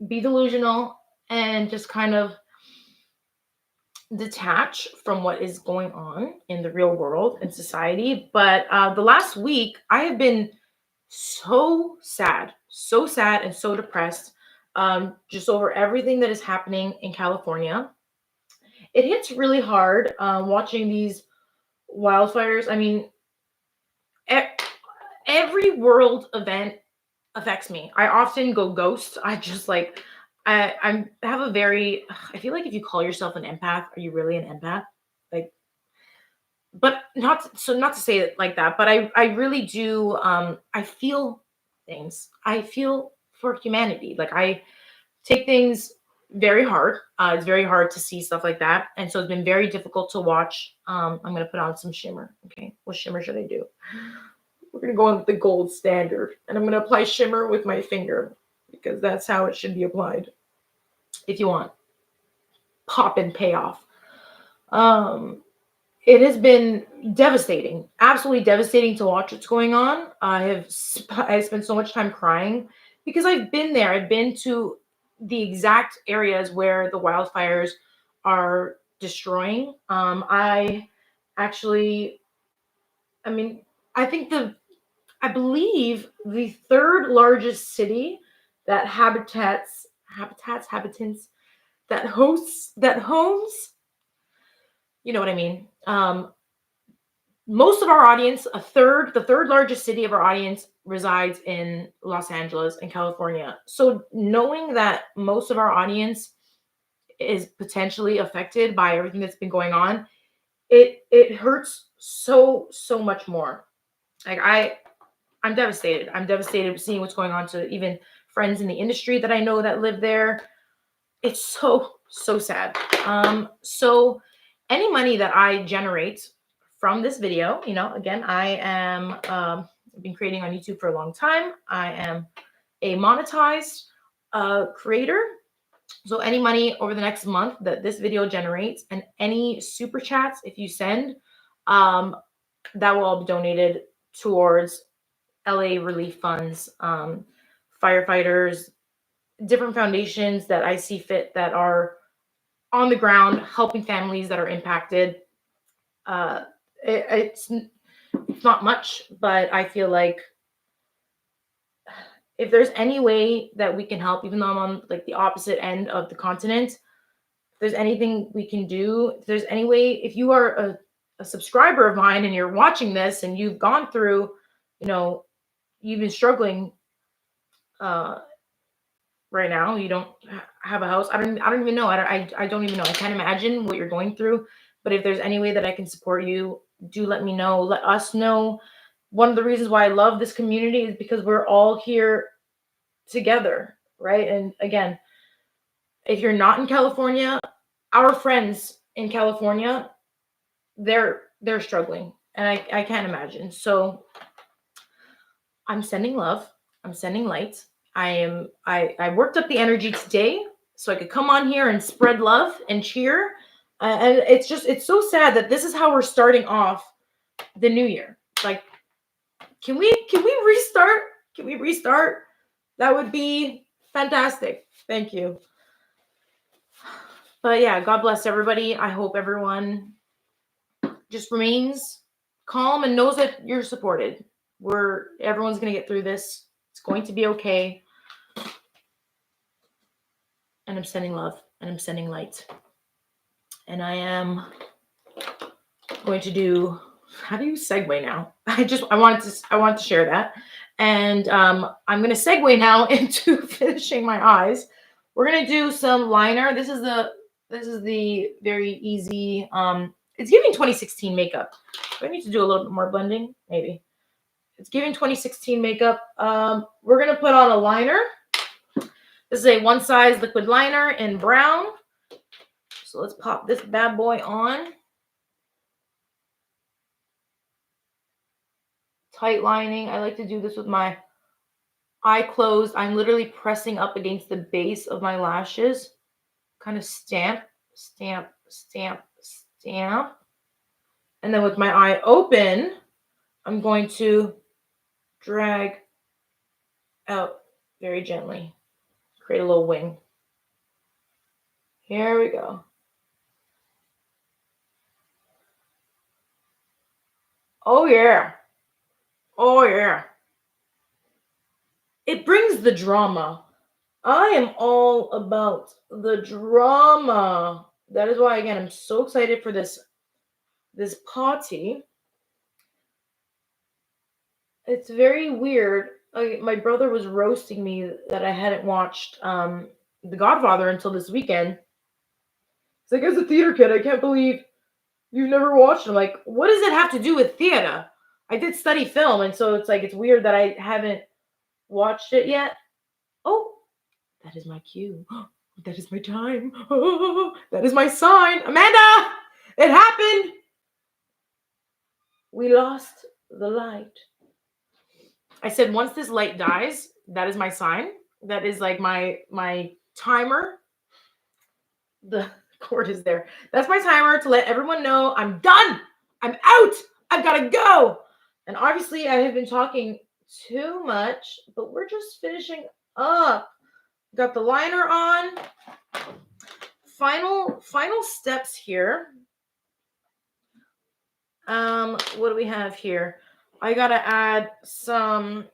S1: be delusional and just kind of detach from what is going on in the real world and society. But the last week, I have been so sad and so depressed just over everything that is happening in California. It hits really hard watching these wildfires. I mean, every world event affects me. I often go ghost. I just like, I have a very, I feel like if you call yourself an empath, are you really an empath? Like, but not to say it like that, but I really do. I feel things. I feel for humanity. Like I take things very hard. It's very hard to see stuff like that. And so it's been very difficult to watch. I'm going to put on some shimmer. Okay. What shimmer should I do? We're going to go on with the gold standard. And I'm going to apply shimmer with my finger because that's how it should be applied. If you want pop and payoff. It has been devastating, absolutely devastating to watch what's going on. I spent so much time crying because I've been there. I've been to the exact areas where the wildfires are destroying. I believe the third largest city that habitants that homes, you know what I mean. Most of our audience, the third largest city of our audience resides in Los Angeles and California. So knowing that most of our audience is potentially affected by everything that's been going on, it hurts so much more. Like I'm devastated. I'm devastated seeing what's going on to even friends in the industry that I know that live there. It's so sad. So any money that I generate from this video, you know, again, I am I've been creating on YouTube for a long time. I am a monetized creator. So any money over the next month that this video generates, and any super chats, if you send, that will all be donated towards LA relief funds, firefighters, different foundations that I see fit that are on the ground helping families that are impacted. It's not much, but I feel like if there's any way that we can help, even though I'm on like the opposite end of the continent, if there's anything we can do, if there's any way, if you are a subscriber of mine and you're watching this and you've gone through, you know, you've been struggling right now, you don't have a house. I don't even know. I don't even know. I can't imagine what you're going through. But if there's any way that I can support you, do let me know. Let us know. One of the reasons why I love this community is because we're all here together, right? And again, if you're not in California, our friends in California, they're struggling, and I can't imagine. So I'm sending love. I'm sending light. I worked up the energy today so I could come on here and spread love and cheer. And it's so sad that this is how we're starting off the new year. Like, can we restart? Can we restart? That would be fantastic. Thank you. But yeah, God bless everybody. I hope everyone just remains calm and knows that you're supported. Everyone's going to get through this. It's going to be okay. And I'm sending love and I'm sending light. And I am going to do, how do you segue now? I wanted to share that. And I'm going to segue now into finishing my eyes. We're going to do some liner. This is the very easy, it's giving 2016 makeup. Do I need to do a little bit more blending? Maybe. It's giving 2016 makeup. We're going to put on a liner. This is a one size liquid liner in brown. So let's pop this bad boy on. Tight lining. I like to do this with my eye closed. I'm literally pressing up against the base of my lashes. Kind of stamp, stamp, stamp, stamp. And then with my eye open, I'm going to drag out very gently. Create a little wing. Here we go. Oh yeah. Oh yeah. It brings the drama. I am all about the drama. That is why, again, I'm so excited for this party. It's very weird. My brother was roasting me that I hadn't watched The Godfather until this weekend. It's like, as a theater kid, I can't believe you've never watched it. I'm like, what does it have to do with theater? I did study film, and so it's like, it's weird that I haven't watched it yet. Oh, that is my cue. That is my time. Oh, that is my sign. Amanda, it happened. We lost the light. I said, once this light dies, that is my sign. That is like my timer. The cord is there. That's my timer to let everyone know I'm done. I'm out. I've got to go. And obviously, I have been talking too much, but we're just finishing up. Got the liner on. Final steps here. What do we have here? I gotta add some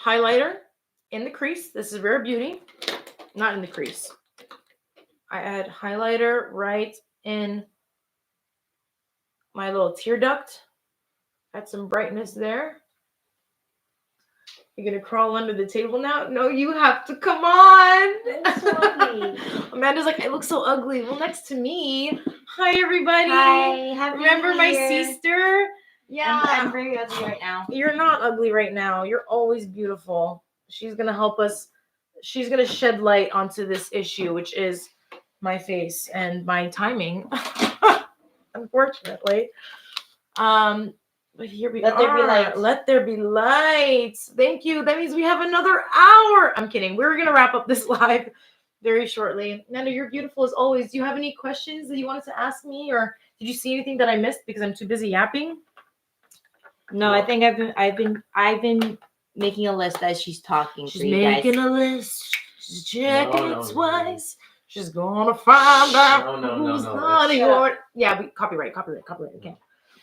S1: highlighter in the crease. This is Rare Beauty. Not in the crease. I add highlighter right in my little tear duct. Add some brightness there. You're gonna crawl under the table now? No, you have to come on.
S2: That's so ugly.
S1: Amanda's like, I look so ugly. Well, next to me, Hi, everybody.
S2: Hi. Happy
S1: Remember
S2: New
S1: my
S2: Year.
S1: sister? Yeah.
S2: I'm very ugly right now.
S1: You're not ugly right now. You're always beautiful. She's going to help us. She's going to shed light onto this issue, which is my face and my timing. Unfortunately. But here we are.
S2: Let there be light.
S1: Let there be lights. Thank you. That means we have another hour. I'm kidding. We're going to wrap up this live very shortly. Nana, you're beautiful as always. Do you have any questions that you wanted to ask me, or did you see anything that I missed because I'm too busy yapping?
S2: No, I think I've been making a list as she's talking.
S1: She's making a list. She's checking it twice. She's gonna find out who's not your. Yeah, copyright. Okay.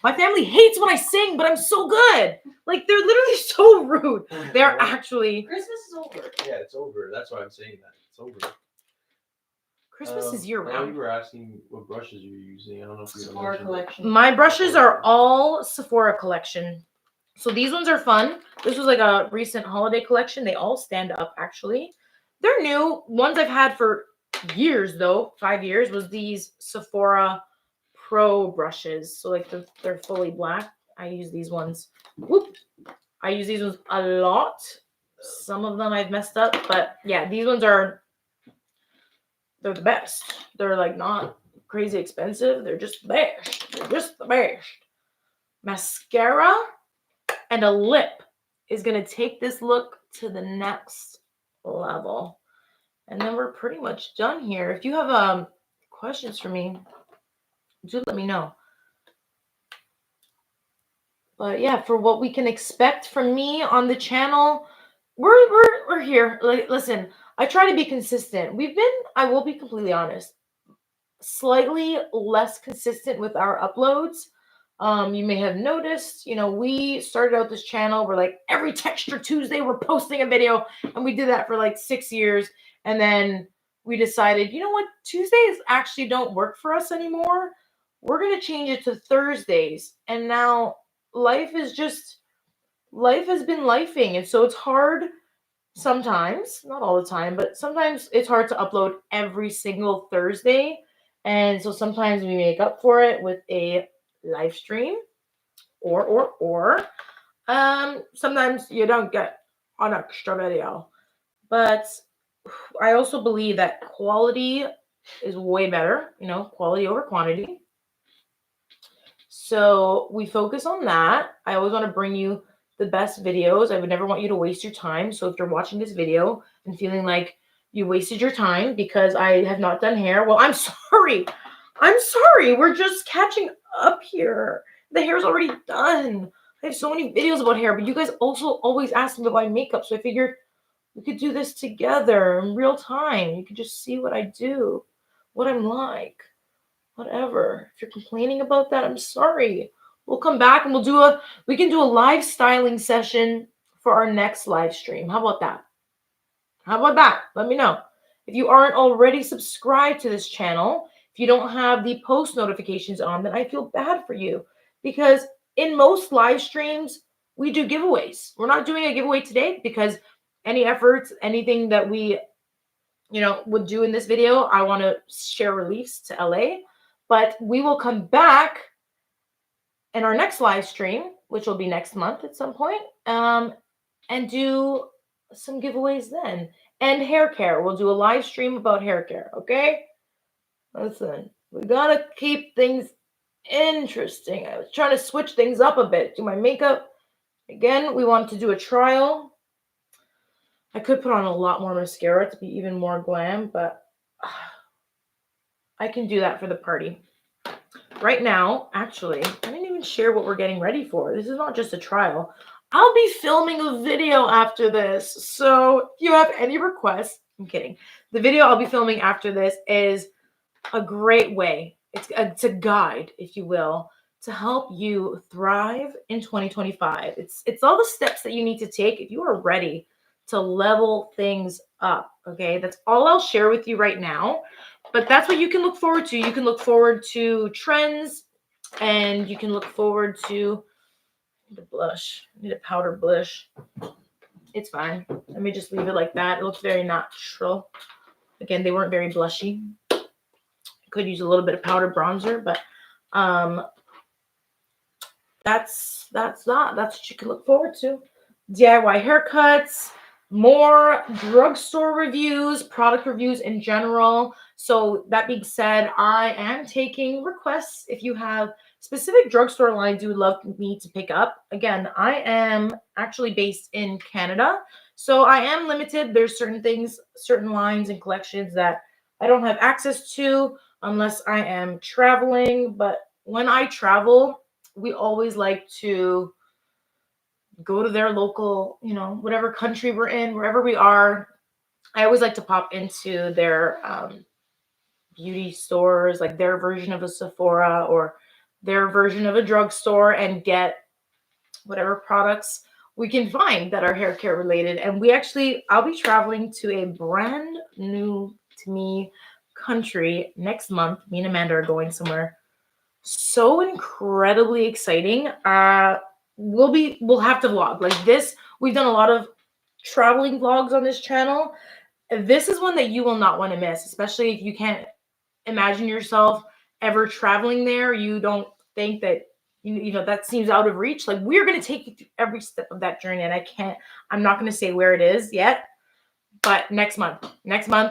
S1: My family hates when I sing, but I'm so good. Like, they're literally so rude. They're actually.
S3: Christmas is over. Yeah, it's over. That's why I'm saying that. It's over.
S1: Christmas is year round.
S3: You were asking what brushes you're using. I don't know if you
S2: Sephora collection.
S1: My brushes are all Sephora collection. So these ones are fun. This was like a recent holiday collection. They all stand up, actually. They're new. Ones I've had for years, though. 5 years was these Sephora Pro brushes. So like they're fully black. I use these ones. Whoop. I use these ones a lot. Some of them I've messed up, but yeah, these ones they're the best. They're like not crazy expensive. They're just the best. They're just the best. Mascara and a lip is going to take this look to the next level. And then we're pretty much done here. If you have questions for me, do let me know. But yeah, for what we can expect from me on the channel, we're here. Like, listen, I try to be consistent. I will be completely honest, slightly less consistent with our uploads. You may have noticed, we started out this channel. We're like every Texture Tuesday, we're posting a video, and we did that for like 6 years. And then we decided, you know what? Tuesdays actually don't work for us anymore. We're going to change it to Thursdays. And now life has been lifing. And so it's hard sometimes, not all the time, but sometimes it's hard to upload every single Thursday. And so sometimes we make up for it with a live stream or sometimes you don't get an extra video. But I also believe that quality is way better, quality over quantity. So we focus on that. I always want to bring you the best videos. I would never want you to waste your time. So if you're watching this video and feeling like you wasted your time because I have not done hair, well, I'm sorry. We're just catching up here. The hair's already done. I have so many videos about hair, but you guys also always ask me about my makeup. So I figured we could do this together in real time. You could just see what I do, what I'm like, whatever. If you're complaining about that, I'm sorry. We'll come back and we can do a live styling session for our next live stream. How about that? Let me know. If you aren't already subscribed to this channel, if you don't have the post notifications on, then I feel bad for you, because in most live streams, we do giveaways. We're not doing a giveaway today because any efforts, anything that we, would do in this video, I want to share reliefs to LA. But we will come back in our next live stream, which will be next month at some point, and do some giveaways then. And hair care. We'll do a live stream about hair care, okay? Listen, we gotta keep things interesting. I was trying to switch things up a bit. Do my makeup. Again, we want to do a trial. I could put on a lot more mascara to be even more glam, but I can do that for the party. Right now, actually, I didn't even share what we're getting ready for. This is not just a trial. I'll be filming a video after this. So if you have any requests, I'm kidding. The video I'll be filming after this is a great way. It's a guide, if you will, to help you thrive in 2025. It's all the steps that you need to take if you are ready to level things up, okay? That's all I'll share with you right now. But that's what you can look forward to. You can look forward to trends, and you can look forward to the blush. I need a powder blush. It's fine. Let me just leave it like that. It looks very natural. Again, they weren't very blushy. Could use a little bit of powder bronzer, but that's what you can look forward to. DIY haircuts, more drugstore reviews, product reviews in general. So that being said, I am taking requests. If you have specific drugstore lines you would love me to pick up. Again, I am actually based in Canada, so I am limited. There's certain things, certain lines and collections that I don't have access to unless I am traveling. But when I travel, we always like to go to their local, you know, whatever country we're in, wherever we are. I always like to pop into their beauty stores, like their version of a Sephora or their version of a drugstore, and get whatever products we can find that are hair care related. And I'll be traveling to a brand new to me country next month. Me and Amanda are going somewhere so incredibly exciting. We'll have to vlog like this. We've done a lot of traveling vlogs on this channel. This is one that you will not want to miss, especially if you can't imagine yourself ever traveling there. You don't think that you know that seems out of reach. Like, we're going to take you through every step of that journey, and I'm not going to say where it is yet, but next month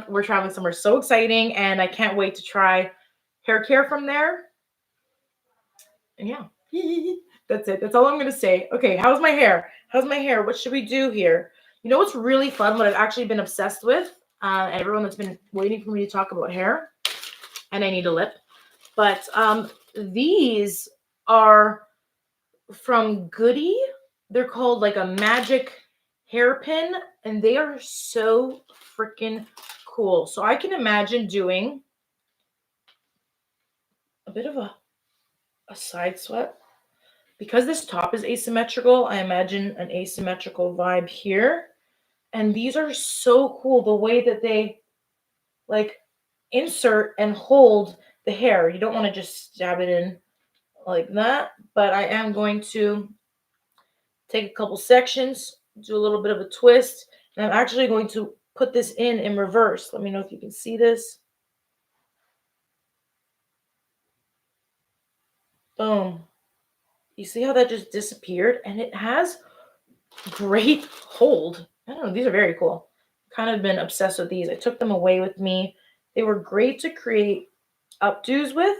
S1: we're traveling somewhere so exciting, and I can't wait to try hair care from there. And yeah, that's it. That's all I'm going to say. Okay, how's my hair? What should we do here? You know what's really fun, what I've actually been obsessed with, and everyone that's been waiting for me to talk about hair, and I need a lip, but these are from Goody. They're called like a magic hairpin, and they are so freaking cool. So I can imagine doing a bit of a side swept. Because this top is asymmetrical, I imagine an asymmetrical vibe here. And these are so cool, the way that they like insert and hold the hair. You don't want to just stab it in like that, but I am going to take a couple sections, do a little bit of a twist, and I'm actually going to put this in reverse. Let me know if you can see this. Boom. You see how that just disappeared? And it has great hold. I don't know, these are very cool. Kind of been obsessed with these. I took them away with me. They were great to create updos with.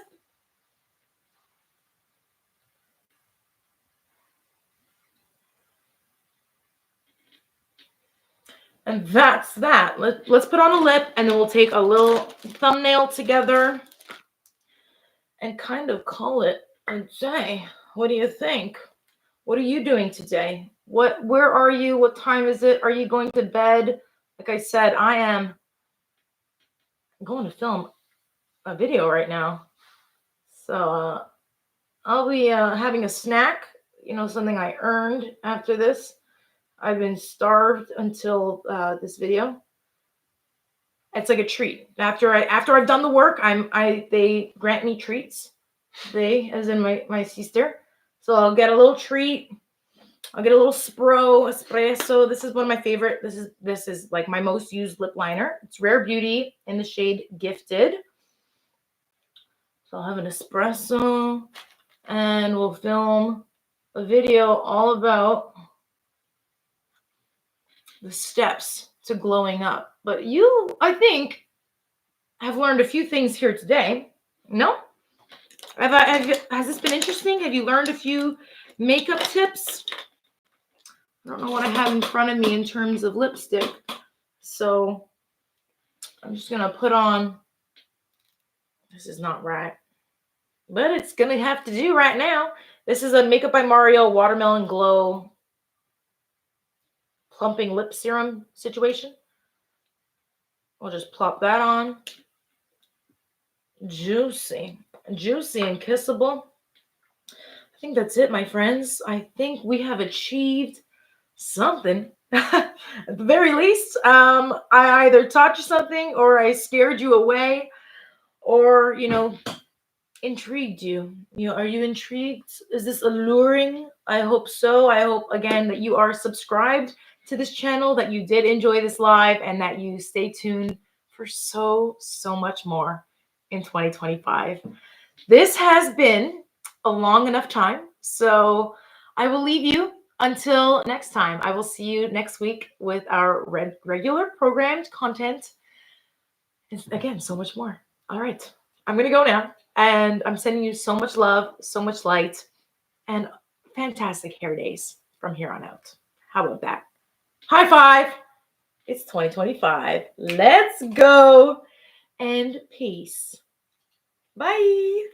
S1: And that's that. Let's put on a lip, and then we'll take a little thumbnail together and kind of call it a day. What do you think? What are you doing today? Where are you? What time is it? Are you going to bed? Like I said, I am going to film a video right now. So I'll be having a snack, you know, something I earned after this. I've been starved until this video. It's like a treat. After I've done the work, they grant me treats. They, as in my sister. So I'll get a little treat. I'll get a little espresso. This is one of my favorite. This is like my most used lip liner. It's Rare Beauty in the shade Gifted. So I'll have an espresso, and we'll film a video all about the steps to glowing up. But you, I think, have learned a few things here today. No? Has this been interesting? Have you learned a few makeup tips? I don't know what I have in front of me in terms of lipstick. So I'm just going to put on, this is not right, but it's going to have to do right now. This is a Makeup by Mario Watermelon Glow Plumping Lip Serum situation. We'll just plop that on. Juicy and kissable. I think that's it, my friends. I think we have achieved something. At the very least, I either taught you something, or I scared you away, or, you know, intrigued you. You know, are you intrigued? Is this alluring? I hope so. I hope, again, that you are subscribed to this channel, that you did enjoy this live, and that you stay tuned for so much more. in 2025. This has been a long enough time, so I will leave you until next time. I will see you next week with our regular programmed content. And again, so much more. All right, I'm going to go now, and I'm sending you so much love, so much light, and fantastic hair days from here on out. How about that? High five. It's 2025. Let's go. And peace. Bye.